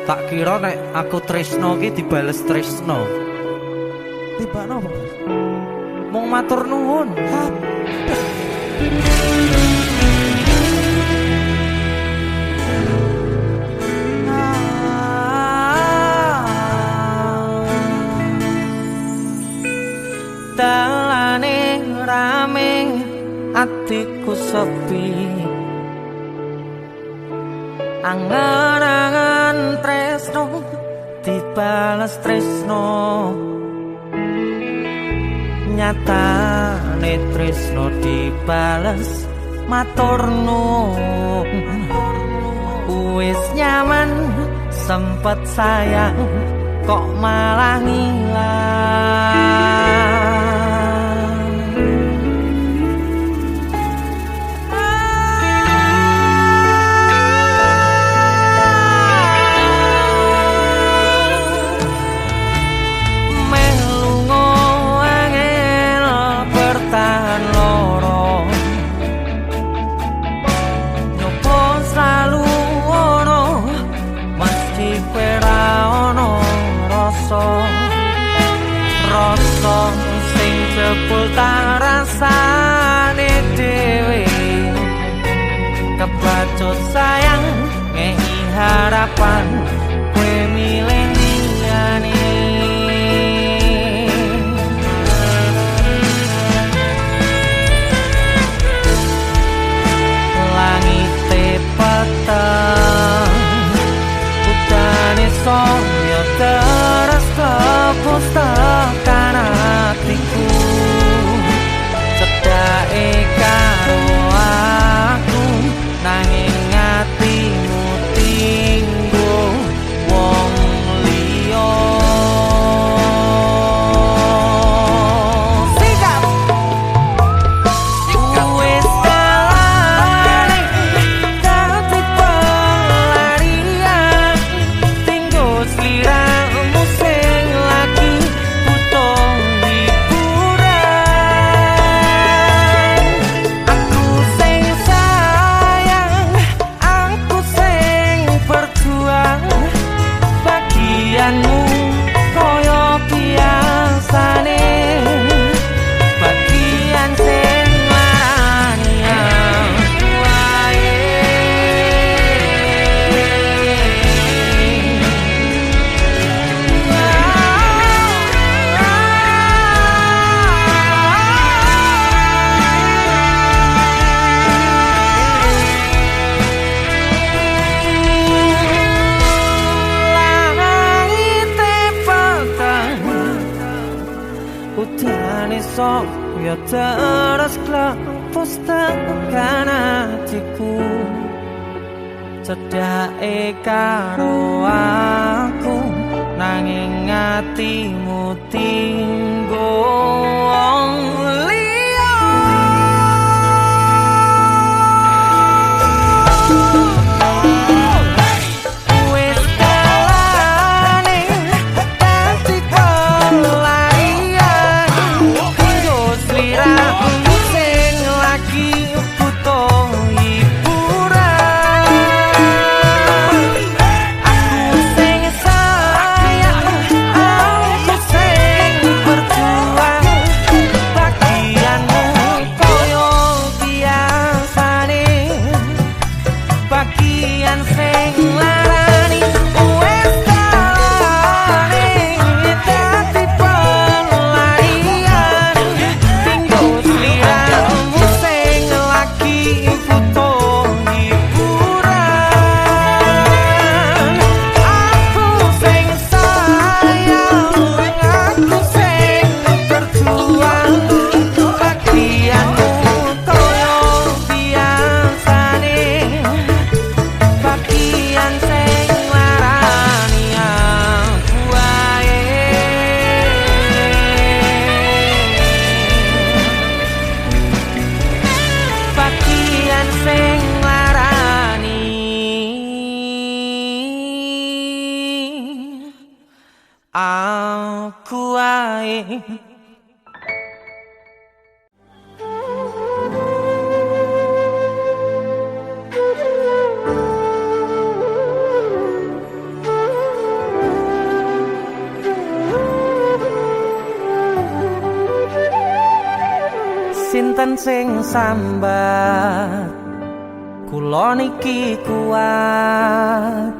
Tak kira nek aku tresno ki dibales tresno. Tibane apa, Bos? Mung matur nuwun. Dalane rame atiku sepi, angan-angan tresno dibales tresno, nyatane tresno dibales matur nuwun. Wis nyaman sempet sayang kok malah ngilang. Rasa sing jebul tak rasane dhewe, kebacut sayang ngehi harapan kowe milih liyane. Langite peteng udane saya terus kepus tekan hatiku, cedake karo aku nanging atimu tinggo wong liya. Sikap wis kalane dadi pelarian, tinggo sliramu sing lagi butuh hiburan. Aku sing sayang, aku sing berjuang, bagianmu koyo biasane, bagian sing larani aku wae. Langite peteng udane saya terus klepus tekan hatiku, cedake karo aku nanging atimu tinggo wong liya. Wis kalane dadi pelarian, tinggo sliramu sing lagi butuh hiburan. Aku sing sayang, aku sing berjuang, bagianmu koyo biasane, bagian sing larani. Wis kalane dadi pelarian, tinggo sliramu sing lagi butuh hiburan. Aku sing sayang, aku sing berjuang, bagianmu koyo biasane, bagian sing larani aku wae. Bagian sing larani aku wae. sinten sing sambat kula niki kuat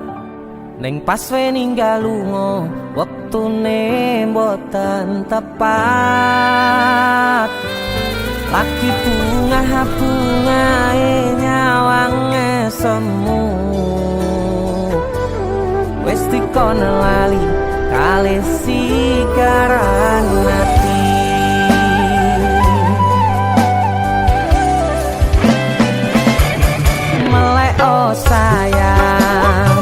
ning pas ninggal lunga wektune mboten tepat lagi bungae nyawange semu wis dikono lali kalih sikaran ati melek oh sayang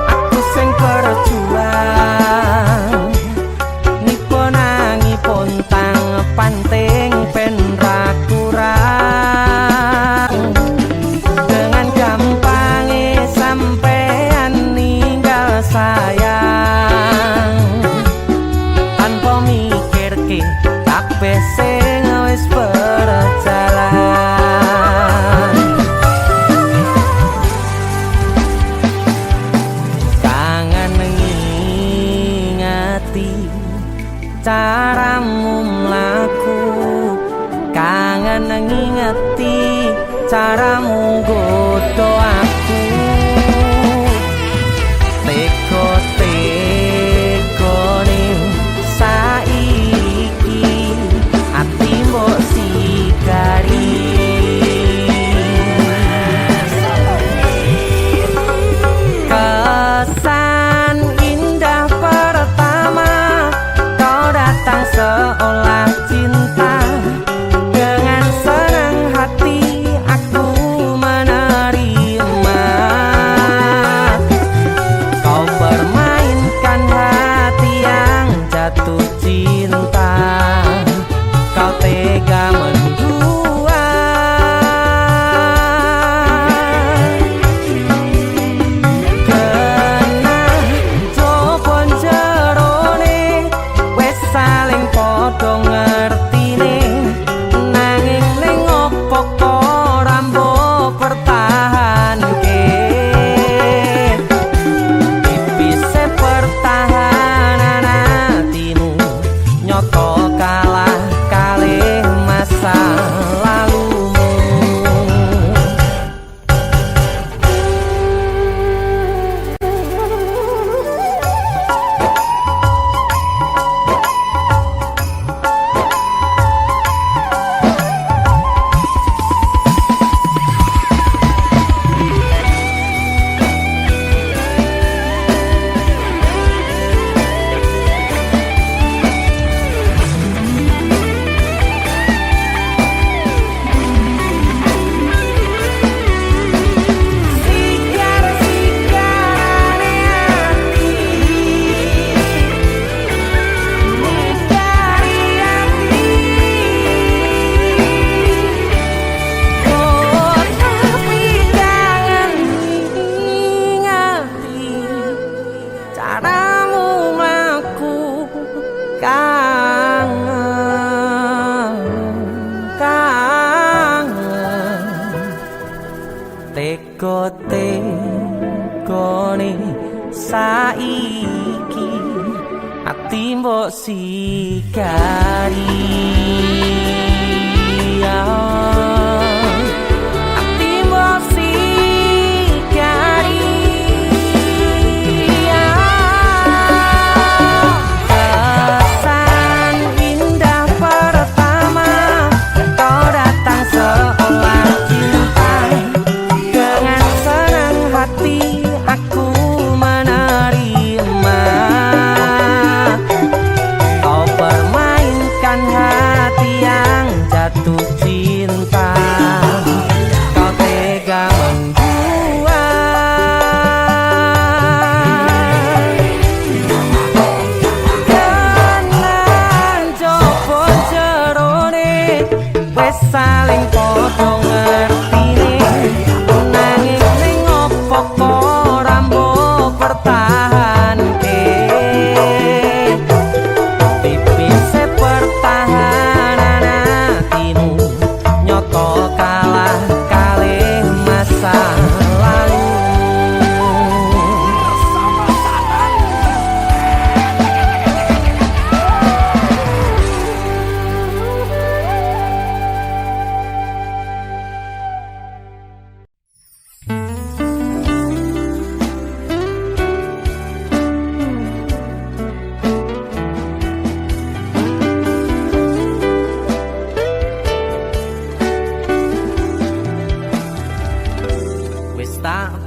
aku sing berjuang nipo nangipun tang panting pen ra kurang dengan gampangnya sampean ninggal sayang tanpa mikir ke kabeh sing wis berjalan kangen ngingati caramu mlaku kangen ngingati caramu godho aku teko-tekone saiki ati mbok sikari kesan indah pertama kau datang seolah cinta dengan senang hati aku menerima kau permainkan hati yang jatuh cinta kau tega mendua kena jopon jerone wes saling podo ngertine nanging ning opo ora mbok pertahanke tipise pertahanan hatimu nyoto kalah kalih masa lalumu caramu mlaku kangen teko-tekone saiki ati mbok sikari ati mbok sikari kesan indah pertama kau datang seolah cinta dengan senang hati aku menerima kau permainkan hati yang jatuh cinta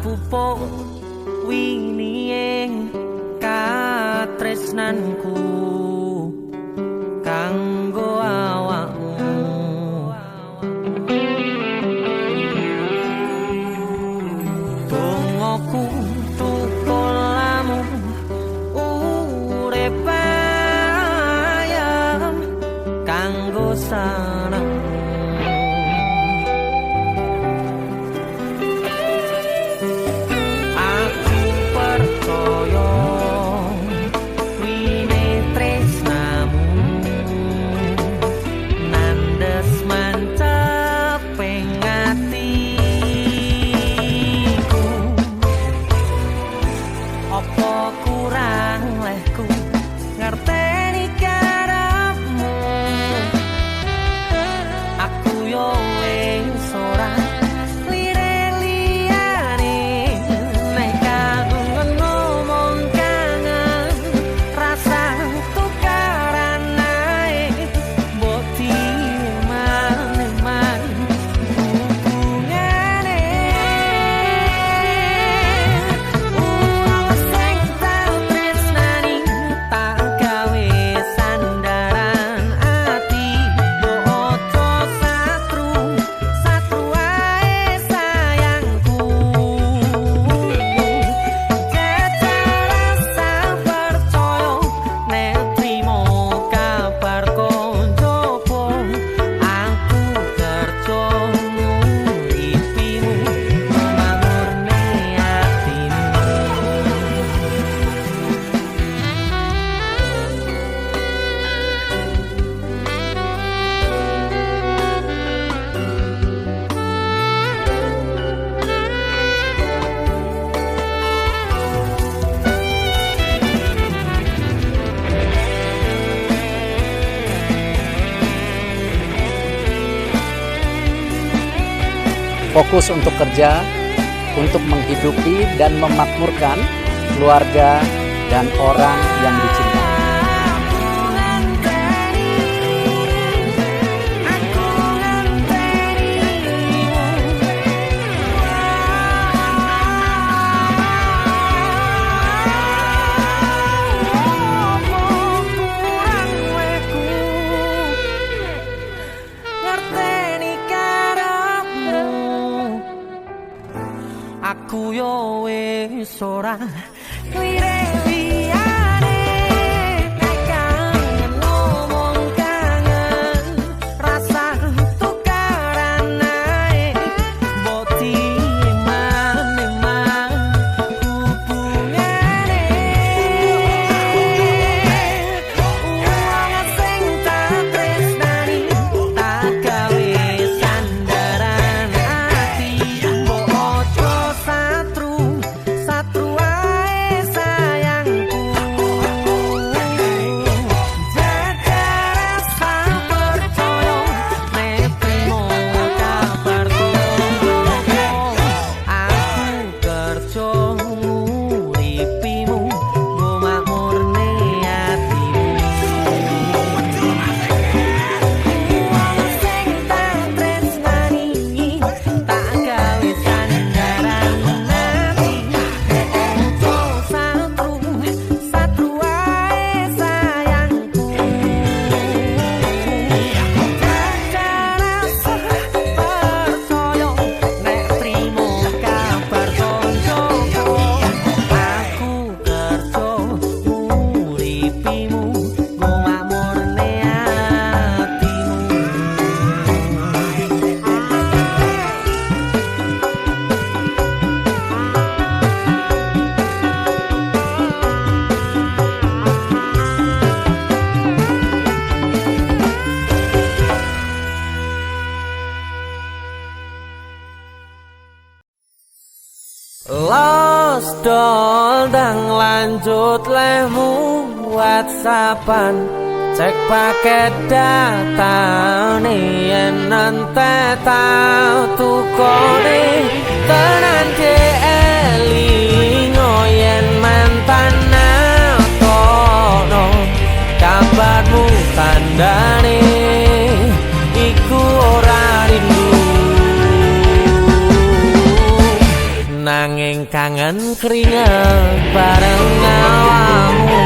pupuk winie katresnanku kanggo awakmu. Dongoku tukulamu urip ayem kanggo seneng. Fokus untuk kerja, untuk menghidupi dan memakmurkan keluarga dan orang yang dicintai. Aku yo wis ora liyane kangen ngomong kangen rasa tukaran ae boti eman hubungane wong sing tak tresnani tak gawe sandaran ati mbok ojo satru ae sayangku jaga rasa percaya nek trimo kabarku aku kerja nguripimu nggo makmurne atimu wong sing tak tresnani tak gawe sandaran ati ojo satru ae sayangku jaga rasa percaya nek trimo kabar koncoku aku kerja nguripimu nggo makmurne atimu. Los doldang lanjut lemu WhatsAppan cek paket datane yen nante tau tukone tenan ke elingo yen mantan tono kabarmu tandane iku ora rindu nanging nanging kangen keringet bareng awakmu.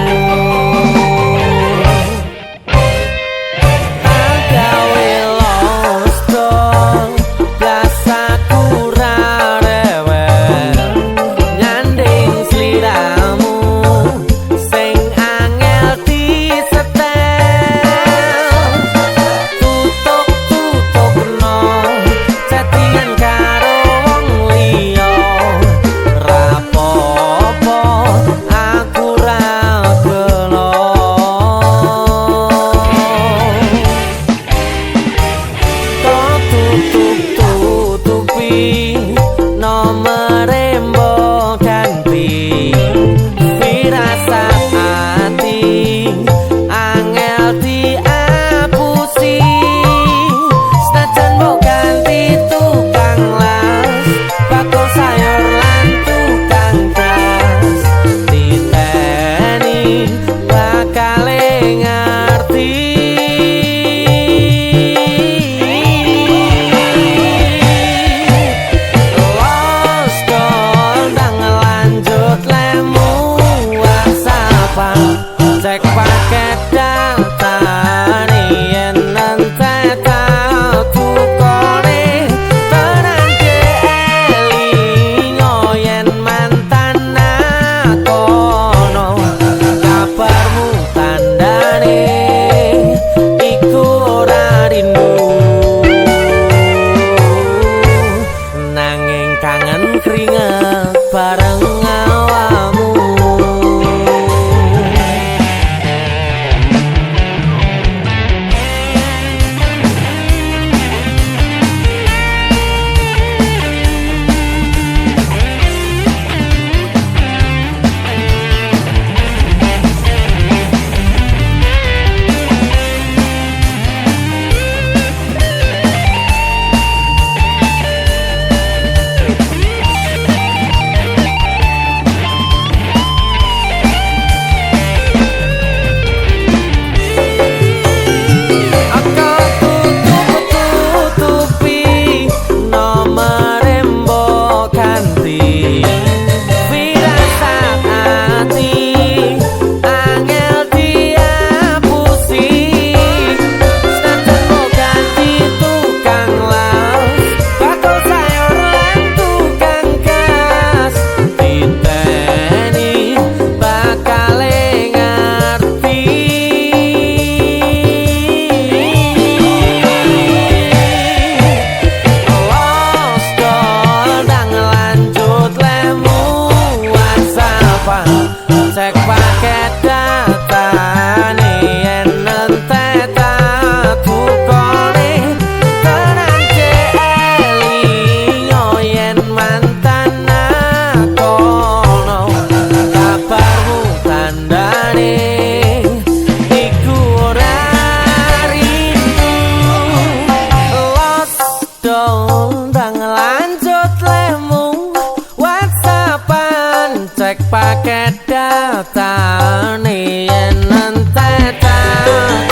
Paket datane yen entek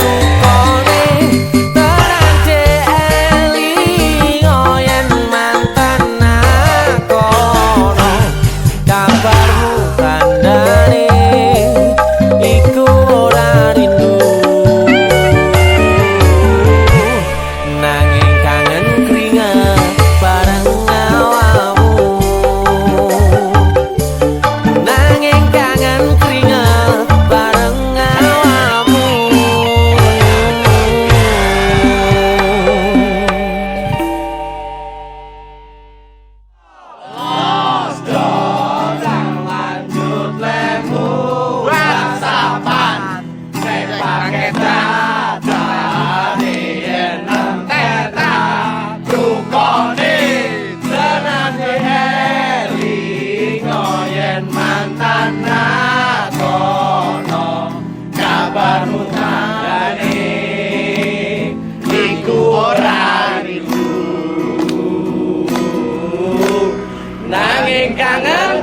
tukone terang jeli yen mantan nakono kabarmu kandhane iku ora rindu nanging kangen keringet bareng awakmu. Nanging kangen